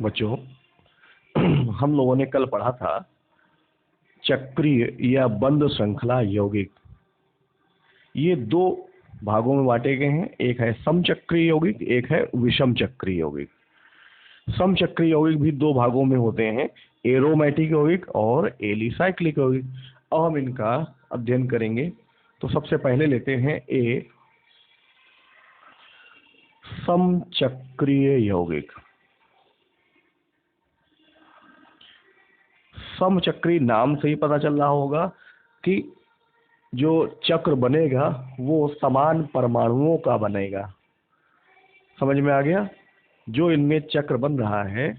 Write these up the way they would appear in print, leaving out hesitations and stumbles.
बच्चों, हम लोगों ने कल पढ़ा था चक्रीय या बंद श्रृंखला यौगिक। ये दो भागों में बांटे गए हैं, एक है समचक्रीय यौगिक, एक है विषम चक्रीय यौगिक। समचक्रीय यौगिक भी दो भागों में होते हैं, एरोमेटिक यौगिक और एलिसाइक्लिक यौगिक। अब हम इनका अध्ययन करेंगे। तो सबसे पहले लेते हैं ए समचक्रीय यौगिक। समचक्रीय नाम से ही पता चल रहा होगा कि जो चक्र बनेगा वो समान परमाणुओं का बनेगा। समझ में आ गया? जो इनमें चक्र बन रहा है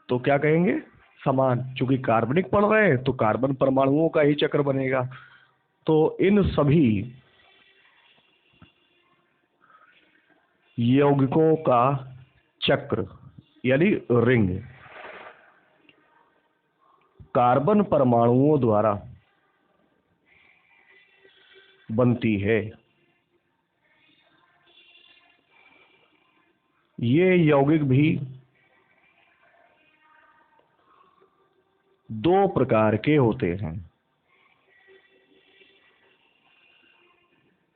तो क्या कहेंगे? समान। चूंकि कार्बनिक पढ़ रहे हैं तो कार्बन परमाणुओं का ही चक्र बनेगा। तो इन सभी यौगिकों का चक्र यानी रिंग कार्बन परमाणुओं द्वारा बनती है। ये यौगिक भी दो प्रकार के होते हैं।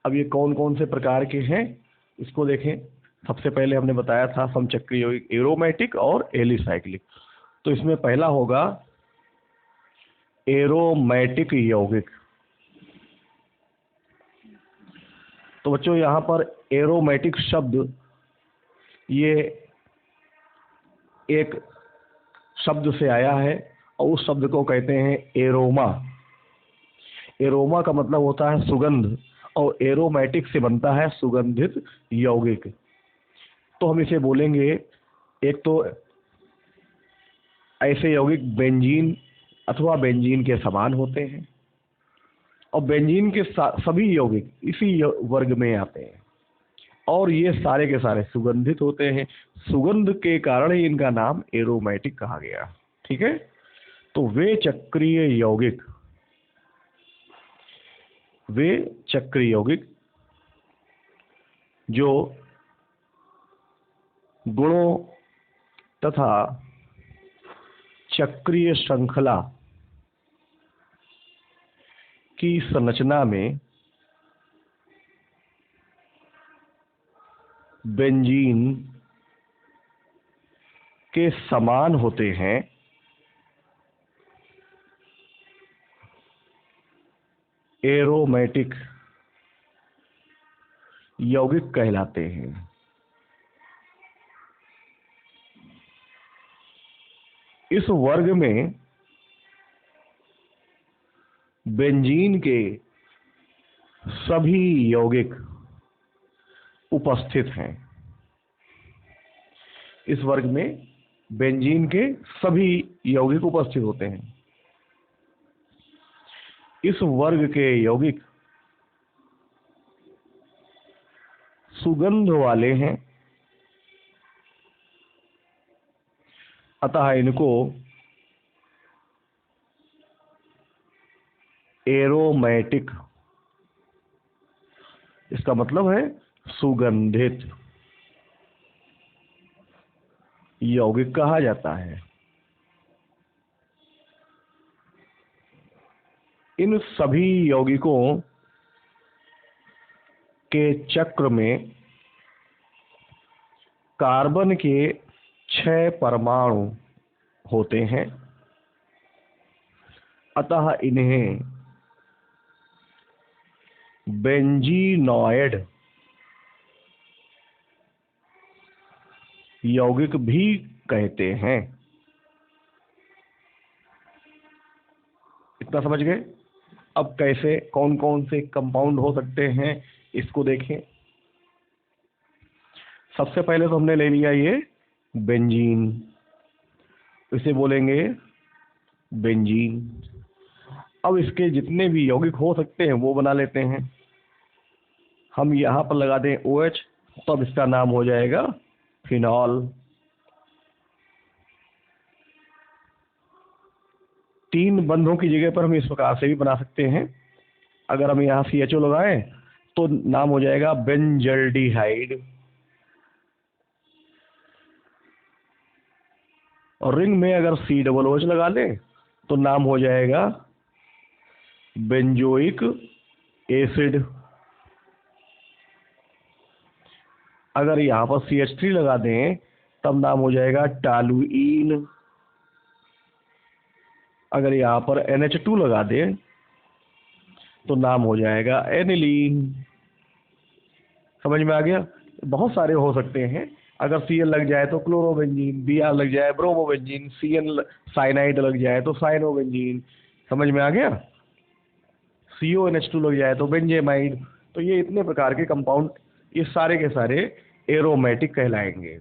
अब ये कौन कौन से प्रकार के हैं इसको देखें। सबसे पहले हमने बताया था समचक्रीय यौगिक एरोमेटिक और एलिसाइक्लिक। तो इसमें पहला होगा एरोमेटिक यौगिक। तो बच्चों यहाँ पर एरोमेटिक शब्द ये एक शब्द से आया है और उस शब्द को कहते हैं एरोमा। एरोमा का मतलब होता है सुगंध और एरोमेटिक से बनता है सुगंधित यौगिक। तो हम इसे बोलेंगे, एक तो ऐसे यौगिक बेंजीन अथवा बेंजीन के समान होते हैं और बेंजीन के सभी यौगिक इसी वर्ग में आते हैं और ये सारे के सारे सुगंधित होते हैं। सुगंध के कारण ही इनका नाम एरोमेटिक कहा गया। ठीक है? तो वे चक्रीय यौगिक जो गुणों तथा चक्रीय श्रृंखला की संरचना में बेंजीन के समान होते हैं, एरोमेटिक यौगिक कहलाते हैं। इस वर्ग में बेंजीन के सभी यौगिक उपस्थित हैं। इस वर्ग में बेंजीन के सभी यौगिक उपस्थित होते हैं। इस वर्ग के यौगिक सुगंध वाले हैं, अतः इनको एरोमेटिक, इसका मतलब है सुगंधित यौगिक कहा जाता है। इन सभी यौगिकों के चक्र में कार्बन के 6 परमाणु होते हैं, अतः इन्हें बेंजीनॉइड यौगिक भी कहते हैं। इतना समझ गए? अब कैसे कौन कौन से कंपाउंड हो सकते हैं इसको देखें। सबसे पहले तो हमने ले लिया ये बेंजीन, इसे बोलेंगे बेंजीन। अब इसके जितने भी यौगिक हो सकते हैं वो बना लेते हैं। हम यहाँ पर लगा दें OH, तब इसका नाम हो जाएगा फिनॉल। 3 बंधों की जगह पर हम इस प्रकार से भी बना सकते हैं। अगर हम यहाँ CHO लगाएं तो नाम हो जाएगा बेंजल्डिहाइड। और रिंग में अगर COOH लगा लें तो नाम हो जाएगा बेंजोइक एसिड। अगर यहाँ पर CH3 लगा दें तब नाम हो जाएगा टॉलुइन। अगर यहाँ पर NH2 लगा दें तो नाम हो जाएगा एनिलीन। समझ में आ गया? बहुत सारे हो सकते हैं। अगर Cl लग जाए तो क्लोरोबेंजीन, Br लग जाए ब्रोमोबेंजीन, Cn साइनाइड लग जाए तो साइनोबेंजीन। समझ में आ गया? CONH2 लग जाए तो बेंजेमाइड। तो ये इतने प्रकार के कंपाउंड, ये सारे के सारे एरोमेटिक कहलाएंगे।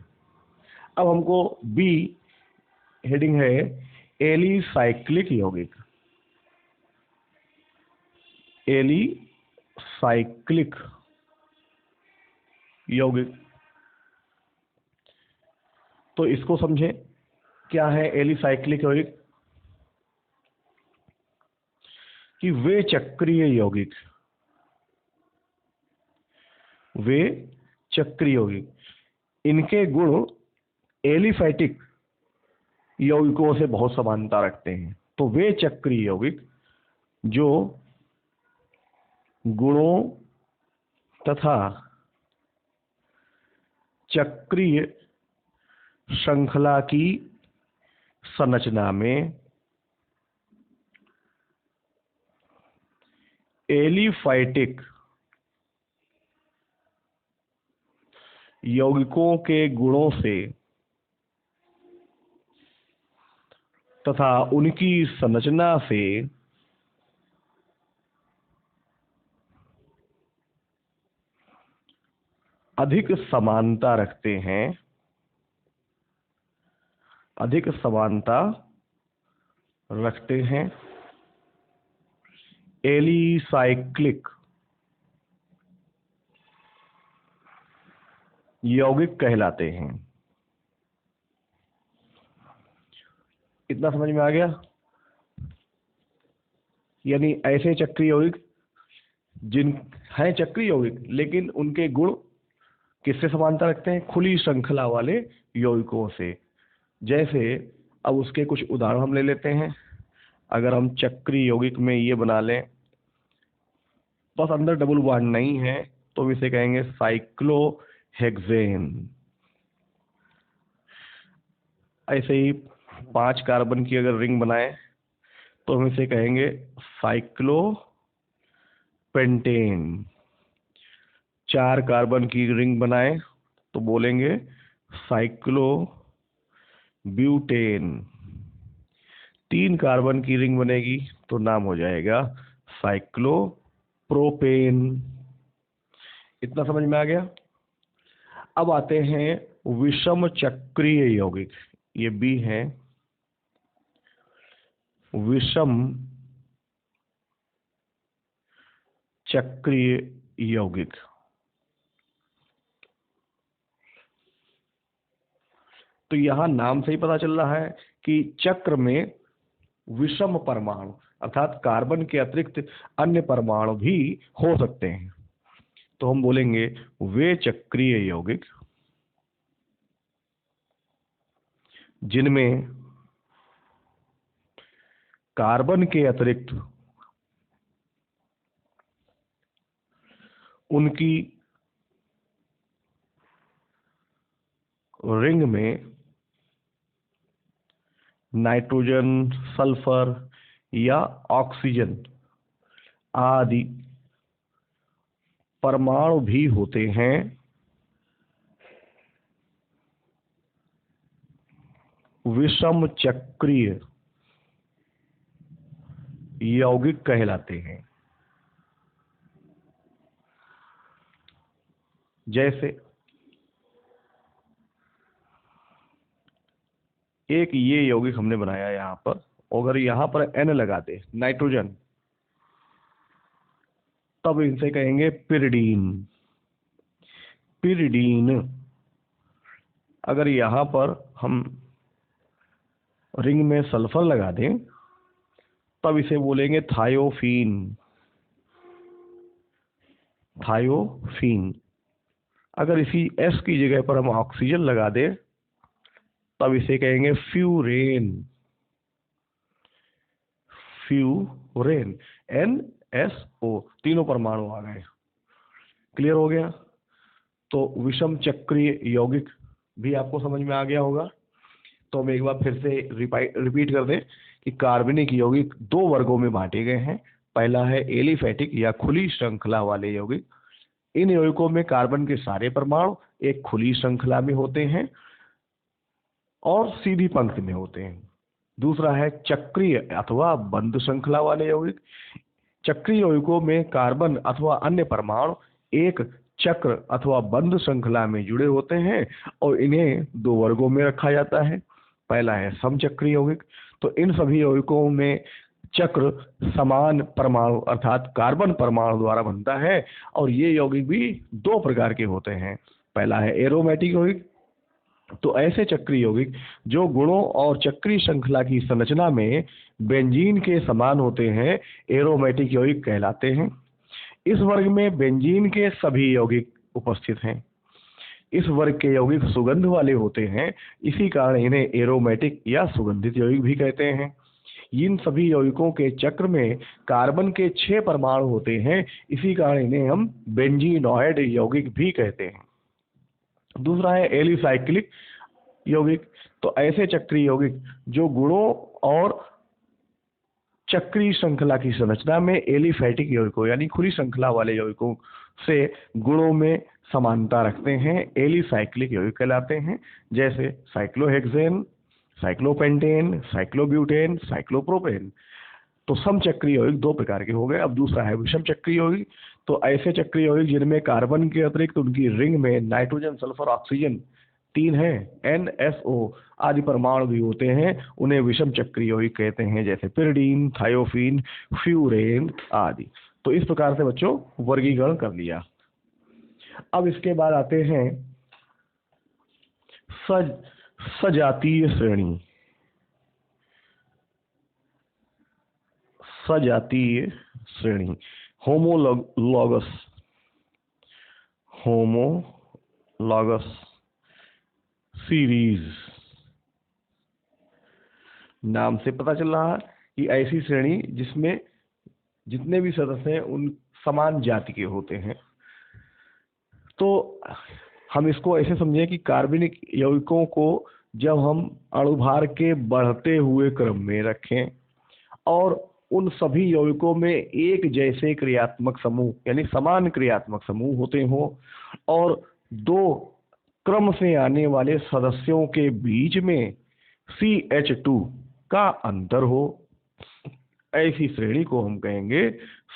अब हमको बी हेडिंग है एलिसाइक्लिक यौगिक। एलिसाइक्लिक यौगिक, तो इसको समझें। क्या है एलिसाइक्लिक यौगिक? कि वे चक्रीय यौगिक, वे चक्रीय यौगिक, इनके गुण एलिफैटिक यौगिकों से बहुत समानता रखते हैं। तो वे चक्रीय यौगिक जो गुणों तथा चक्रीय श्रृंखला की संरचना में एलिफैटिक यौगिकों के गुणों से तथा उनकी संरचना से अधिक समानता रखते हैं, अधिक समानता रखते हैं, एलिसाइक्लिक यौगिक कहलाते हैं। इतना समझ में आ गया? यानी ऐसे चक्रीय यौगिक जिन हैं चक्रीय यौगिक, लेकिन उनके गुण किससे समानता रखते हैं? खुली श्रृंखला वाले यौगिकों से। जैसे अब उसके कुछ उदाहरण हम ले लेते हैं। अगर हम चक्रीय यौगिक में ये बना लें, बस अंदर डबल बॉन्ड नहीं है, तो इसे कहेंगे साइक्लोहेक्सेन। ऐसे ही 5 कार्बन की अगर रिंग बनाए तो हम इसे कहेंगे साइक्लोपेंटेन। 4 कार्बन की रिंग बनाए तो बोलेंगे साइक्लोब्यूटेन। 3 कार्बन की रिंग बनेगी तो नाम हो जाएगा साइक्लोप्रोपेन। इतना समझ में आ गया? अब आते हैं विषम चक्रीय यौगिक। ये बी है, विषम चक्रीय यौगिक। तो यहां नाम से ही पता चल रहा है कि चक्र में विषम परमाणु अर्थात कार्बन के अतिरिक्त अन्य परमाणु भी हो सकते हैं। तो हम बोलेंगे वे चक्रीय यौगिक जिनमें कार्बन के अतिरिक्त उनकी रिंग में नाइट्रोजन, सल्फर या ऑक्सीजन आदि परमाणु भी होते हैं, विषम चक्रीय यौगिक कहलाते हैं। जैसे एक ये यौगिक हमने बनाया यहां पर, अगर यहां पर N लगा दे नाइट्रोजन, तब इनसे कहेंगे पिरिडीन। पिरिडीन। अगर यहां पर हम रिंग में सल्फर लगा दें तब इसे बोलेंगे थायोफीन। थायोफीन। अगर इसी S की जगह पर हम ऑक्सीजन लगा दें तब इसे कहेंगे फ्यूरेन। फ्यूरेन, NSO, तीनों परमाणु आ गए। क्लियर हो गया? तो विषम चक्रीय यौगिक भी आपको समझ में आ गया होगा। तो हम एक बार फिर से रिपीट कर दें कि कार्बनिक यौगिक दो वर्गों में बांटे गए हैं। पहला है एलिफैटिक या खुली श्रृंखला वाले यौगिक। इन यौगिकों में कार्बन के सारे परमाणु एक खुली श्रृंखला में होते हैं और सीधी पंक्ति में होते हैं। दूसरा है चक्रीय अथवा बंद श्रृंखला वाले यौगिक। चक्रीय यौगिकों में कार्बन अथवा अन्य परमाणु एक चक्र अथवा बंद श्रृंखला में जुड़े होते हैं और इन्हें दो वर्गों में रखा जाता है। पहला है समचक्रीय यौगिक। तो इन सभी यौगिकों में चक्र समान परमाणु अर्थात कार्बन परमाणु द्वारा बनता है और ये यौगिक भी दो प्रकार के होते हैं। पहला है एरोमेटिक यौगिक। तो ऐसे चक्रीय यौगिक जो गुणों और चक्रीय श्रृंखला की संरचना में बेंजीन के समान होते हैं एरोमेटिक यौगिक कहलाते हैं। इस वर्ग में बेंजीन के सभी यौगिक उपस्थित हैं। इस वर्ग के यौगिक सुगंध वाले होते हैं, इसी कारण इन्हें एरोमेटिक या सुगंधित यौगिक भी कहते हैं। इन सभी यौगिकों के चक्र में कार्बन के 6 परमाणु होते हैं, इसी कारण इन्हें हम बेंजीनॉइड यौगिक भी कहते हैं। दूसरा है एलिसाइक्लिक यौगिक। तो ऐसे चक्रीय यौगिक जो गुणों और चक्रीय श्रृंखला की संरचना में एलिफैटिक यौगिकों यानी खुली श्रृंखला वाले यौगिकों से गुणों में समानता रखते हैं, एलिसाइक्लिक यौगिक कहलाते हैं। जैसे साइक्लोहेक्सेन, साइक्लोपेंटेन, साइक्लोब्यूटेन, साइक्लोप्रोपेन। तो समचक्रीय यौगिक दो प्रकार के हो गए। अब दूसरा है विषम चक्रीय यौगिक। तो ऐसे चक्रीय यौगिक जिनमें कार्बन के अतिरिक्त उनकी रिंग में नाइट्रोजन, सल्फर, ऑक्सीजन 3 है, NSO आदि परमाणु भी होते हैं, उन्हें विषम चक्रीय यौगिक कहते हैं। जैसे पिरिडीन, थायोफीन, फ्यूरेन आदि। तो इस प्रकार से बच्चों वर्गीकरण कर लिया। अब इसके बाद आते हैं सजातीय श्रेणी। सजातीय श्रेणी, होमोलॉगस। होमोलॉगस सीरीज नाम से पता चल रहा है कि ऐसी श्रेणी जिसमें जितने भी सदस्य हैं उन समान जाति के होते हैं। तो हम इसको ऐसे समझें कि कार्बनिक यौगिकों को जब हम अणुभार के बढ़ते हुए क्रम में रखें और उन सभी यौगिकों में एक जैसे क्रियात्मक समूह यानी समान क्रियात्मक समूह होते हों और दो क्रम से आने वाले सदस्यों के बीच में CH2 का अंतर हो, ऐसी श्रेणी को हम कहेंगे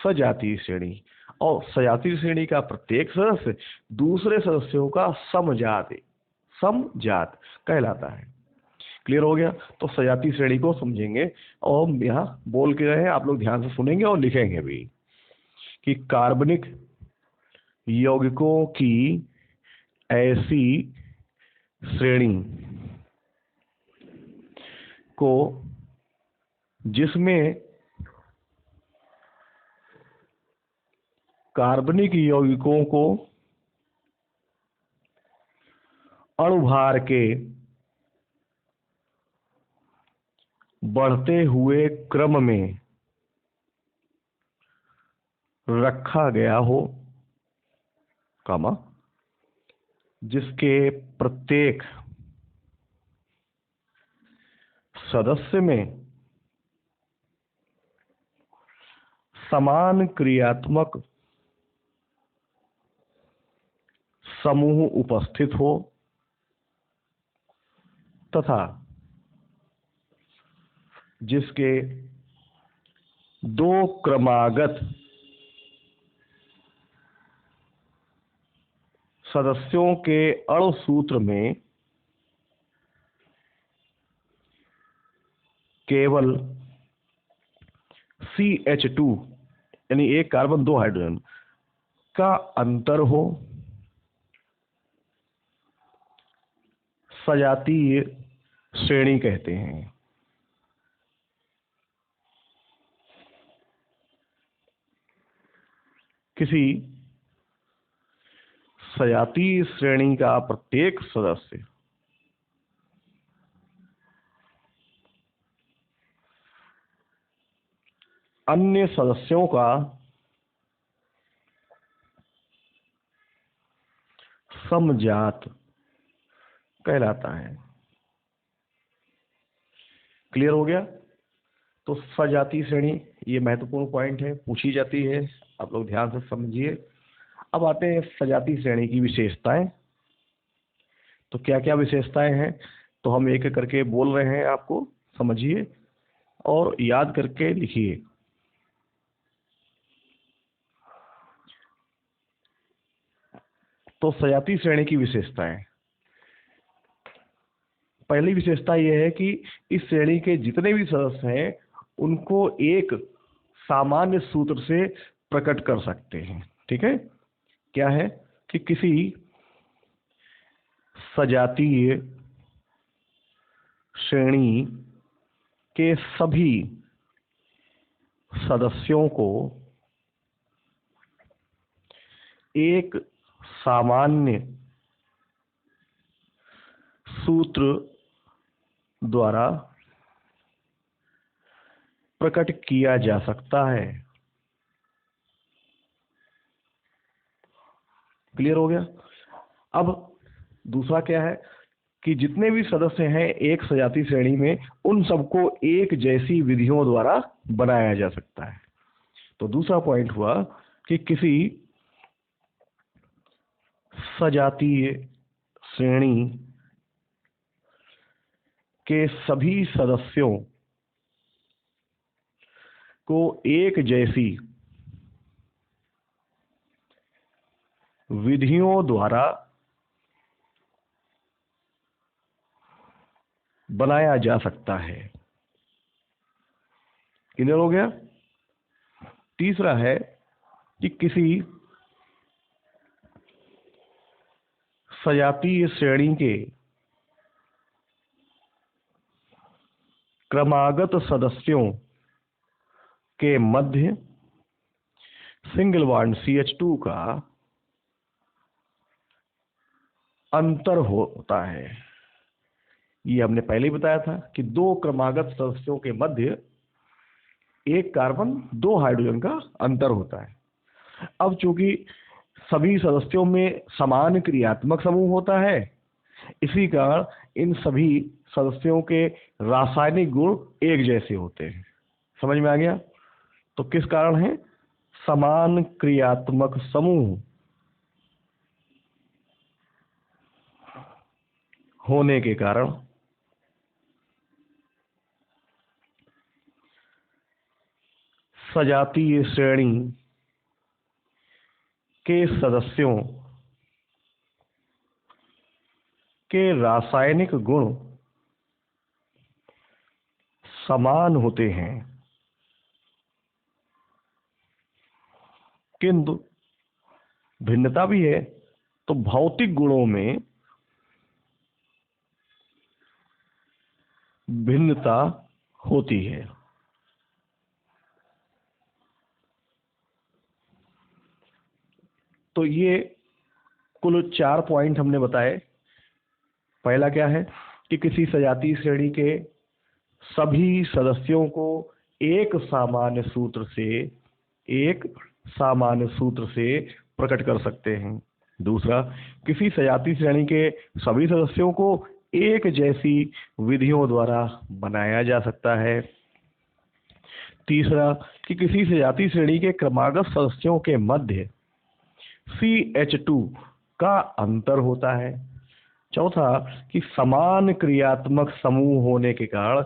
सजातीय श्रेणी। और सजातीय श्रेणी का प्रत्येक सदस्य दूसरे सदस्यों का समजात कहलाता है। क्लियर हो गया? तो सजातीय श्रेणी को समझेंगे और हम यहाँ बोल के रहे, आप लोग ध्यान से सुनेंगे और लिखेंगे भी कि कार्बनिक यौगिकों की ऐसी श्रेणी को जिसमें कार्बनिक यौगिकों को अणुभार के बढ़ते हुए क्रम में रखा गया हो, जिसके प्रत्येक सदस्य में समान क्रियात्मक समूह उपस्थित हो तथा जिसके दो क्रमागत सदस्यों के अणु सूत्र में केवल CH2 यानी एक कार्बन दो हाइड्रोजन का अंतर हो, सजातीय श्रेणी कहते हैं। किसी सजातीय श्रेणी का प्रत्येक सदस्य अन्य सदस्यों का समजात कहलाता है। क्लियर हो गया? तो सजातीय श्रेणी ये महत्वपूर्ण पॉइंट है, पूछी जाती है, आप लोग ध्यान से समझिए। अब आते हैं सजातीय श्रेणी की विशेषताएं। तो क्या क्या विशेषताएं हैं, तो हम एक एक करके बोल रहे हैं, आपको समझिए और याद करके लिखिए। तो सजातीय श्रेणी की विशेषताएं, पहली विशेषता यह है कि इस श्रेणी के जितने भी सदस्य हैं उनको एक सामान्य सूत्र से प्रकट कर सकते हैं। ठीक है? क्या है कि किसी सजातीय श्रेणी के सभी सदस्यों को एक सामान्य सूत्र द्वारा प्रकट किया जा सकता है। क्लियर हो गया? अब दूसरा क्या है कि जितने भी सदस्य हैं एक सजातीय श्रेणी में, उन सबको एक जैसी विधियों द्वारा बनाया जा सकता है। तो दूसरा पॉइंट हुआ कि किसी सजातीय श्रेणी के सभी सदस्यों को एक जैसी विधियों द्वारा बनाया जा सकता है। क्लियर हो गया? तीसरा है कि किसी सजातीय श्रेणी के क्रमागत सदस्यों के मध्य सिंगल बॉन्ड CH2 का अंतर होता है। ये हमने पहले ही बताया था कि दो क्रमागत सदस्यों के मध्य एक कार्बन दो हाइड्रोजन का अंतर होता है। अब चूंकि सभी सदस्यों में समान क्रियात्मक समूह होता है, इसी कारण इन सभी सदस्यों के रासायनिक गुण एक जैसे होते हैं। समझ में आ गया? तो किस कारण है? समान क्रियात्मक समूह होने के कारण सजातीय श्रेणी के सदस्यों के रासायनिक गुण समान होते हैं, किंतु भिन्नता भी है। तो भौतिक गुणों में भिन्नता होती है। तो ये कुल 4 पॉइंट हमने बताए। पहला क्या है कि किसी सजातीय श्रेणी के सभी सदस्यों को एक सामान्य सूत्र से प्रकट कर सकते हैं। दूसरा, किसी सजातीय श्रेणी के सभी सदस्यों को एक जैसी विधियों द्वारा बनाया जा सकता है। तीसरा, कि किसी सजातीय श्रेणी के क्रमागत सदस्यों के मध्य CH2 का अंतर होता है। चौथा, कि समान क्रियात्मक समूह होने के कारण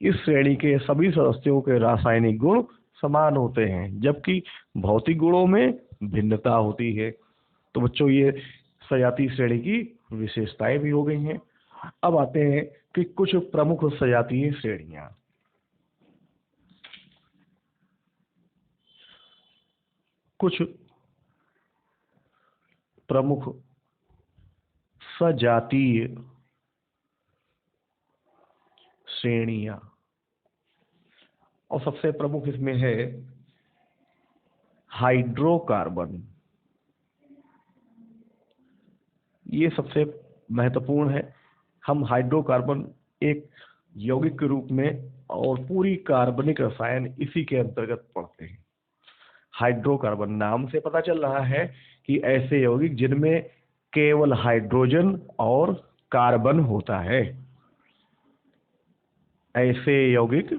इस श्रेणी के सभी सदस्यों के रासायनिक गुण समान होते हैं, जबकि भौतिक गुणों में भिन्नता होती है। तो बच्चों, ये सजातीय श्रेणी की विशेषताएं भी हो गई हैं। अब आते हैं कि कुछ प्रमुख सजातीय श्रेणियां। कुछ प्रमुख सजातीय श्रेणियां, और सबसे प्रमुख इसमें है हाइड्रोकार्बन। ये सबसे महत्वपूर्ण है। हम हाइड्रोकार्बन एक यौगिक के रूप में, और पूरी कार्बनिक रसायन इसी के अंतर्गत पड़ते हैं। हाइड्रोकार्बन नाम से पता चल रहा है कि ऐसे यौगिक जिनमें केवल हाइड्रोजन और कार्बन होता है। ऐसे यौगिक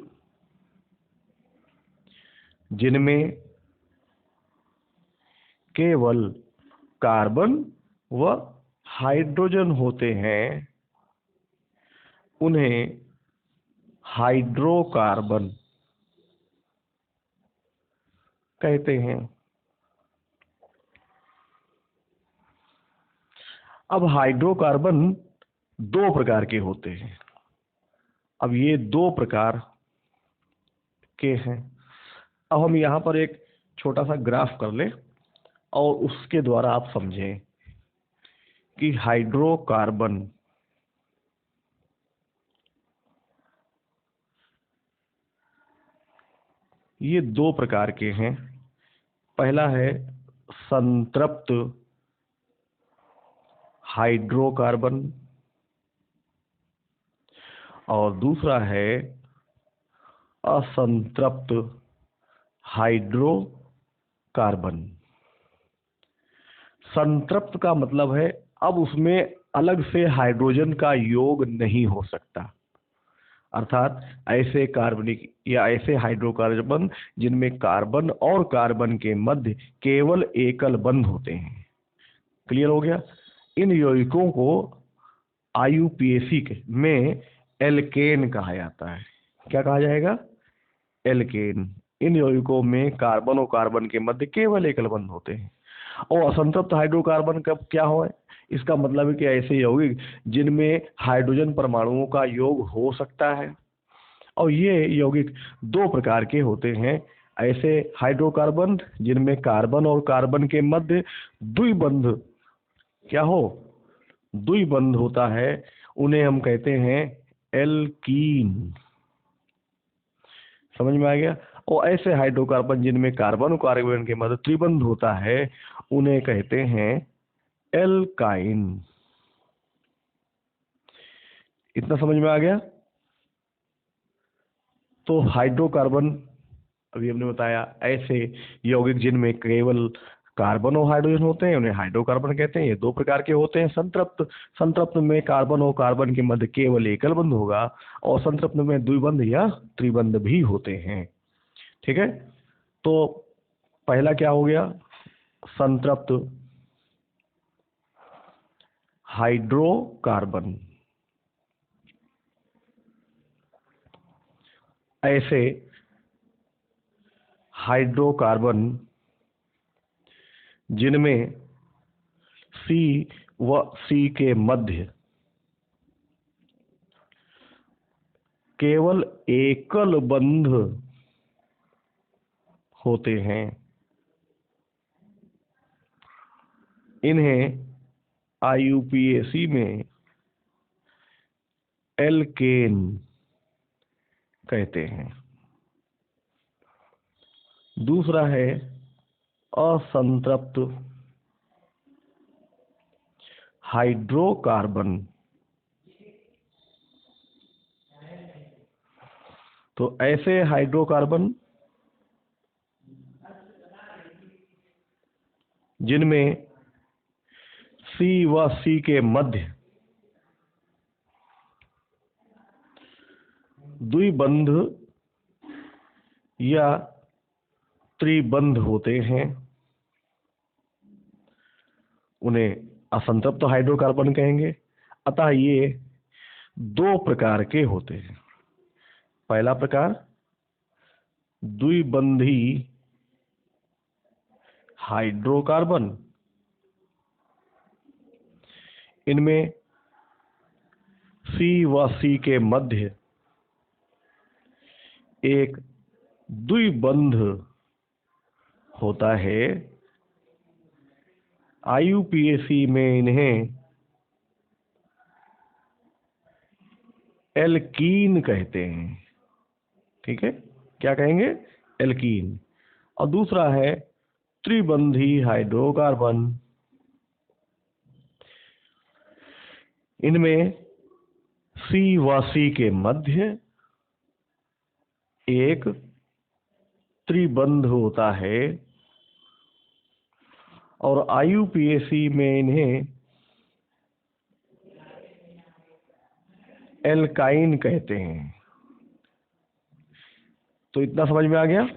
जिनमें केवल कार्बन व हाइड्रोजन होते हैं उन्हें हाइड्रोकार्बन कहते हैं। अब हाइड्रोकार्बन दो प्रकार के होते हैं। अब ये दो प्रकार के हैं। अब हम यहाँ पर एक छोटा सा ग्राफ कर लें और उसके द्वारा आप समझें कि हाइड्रोकार्बन ये दो प्रकार के हैं। पहला है संतृप्त हाइड्रोकार्बन और दूसरा है असंतृप्त हाइड्रोकार्बन। संतृप्त का मतलब है अब उसमें अलग से हाइड्रोजन का योग नहीं हो सकता, अर्थात ऐसे कार्बनिक या ऐसे हाइड्रोकार्बन जिनमें कार्बन और कार्बन के मध्य केवल एकल बंध होते हैं। क्लियर हो गया? इन यौगिकों को IUPAC में एल्केन कहा जाता है। क्या कहा जाएगा? एल्केन। इन यौगिकों में कार्बन और कार्बन के मध्य केवल एकल बंध होते हैं। और असंतृप्त हाइड्रोकार्बन का क्या हो? इसका मतलब है कि ऐसे यौगिक जिनमें हाइड्रोजन परमाणुओं का योग हो सकता है। और ये यौगिक दो प्रकार के होते हैं। ऐसे हाइड्रोकार्बन जिनमें कार्बन और कार्बन के मध्य द्विबंध क्या हो? द्विबंध होता है, उन्हें हम कहते हैं एल्कीन। समझ में आ गया? और ऐसे हाइड्रोकार्बन जिनमें कार्बन और कार्बन के मध्य त्रिबंध होता है उन्हें कहते हैं एल्काइन। इतना समझ में आ गया? तो हाइड्रोकार्बन अभी हमने बताया, ऐसे यौगिक जिनमें केवल कार्बन और हाइड्रोजन होते हैं उन्हें हाइड्रोकार्बन कहते हैं। ये दो प्रकार के होते हैं। संतृप्त में कार्बन और कार्बन के मध्य केवल एकल बंध होगा और संतृप्त में द्विबंध या त्रिबंध भी होते हैं। ठीक है? तो पहला क्या हो गया? संतृप्त हाइड्रोकार्बन। ऐसे हाइड्रोकार्बन जिनमें C व C के मध्य केवल एकल बंध होते हैं, इन्हें IUPAC में एल्केन कहते हैं। दूसरा है असंतृप्त हाइड्रोकार्बन। तो ऐसे हाइड्रोकार्बन जिनमें C व C के मध्य द्विबंध या त्रिबंध होते हैं उन्हें असंतृप्त हाइड्रोकार्बन कहेंगे। अतः ये दो प्रकार के होते हैं। पहला प्रकार द्विबंधी हाइड्रोकार्बन, इनमें C व C के मध्य एक द्विबंध होता है। IUPAC में इन्हें एल्कीन कहते हैं। ठीक है? क्या कहेंगे? एल्कीन। और दूसरा है त्रिबंधी हाइड्रोकार्बन, इनमें सी व सी के मध्य एक त्रिबंध होता है और IUPAC में इन्हें एल्काइन कहते हैं। तो इतना समझ में आ गया।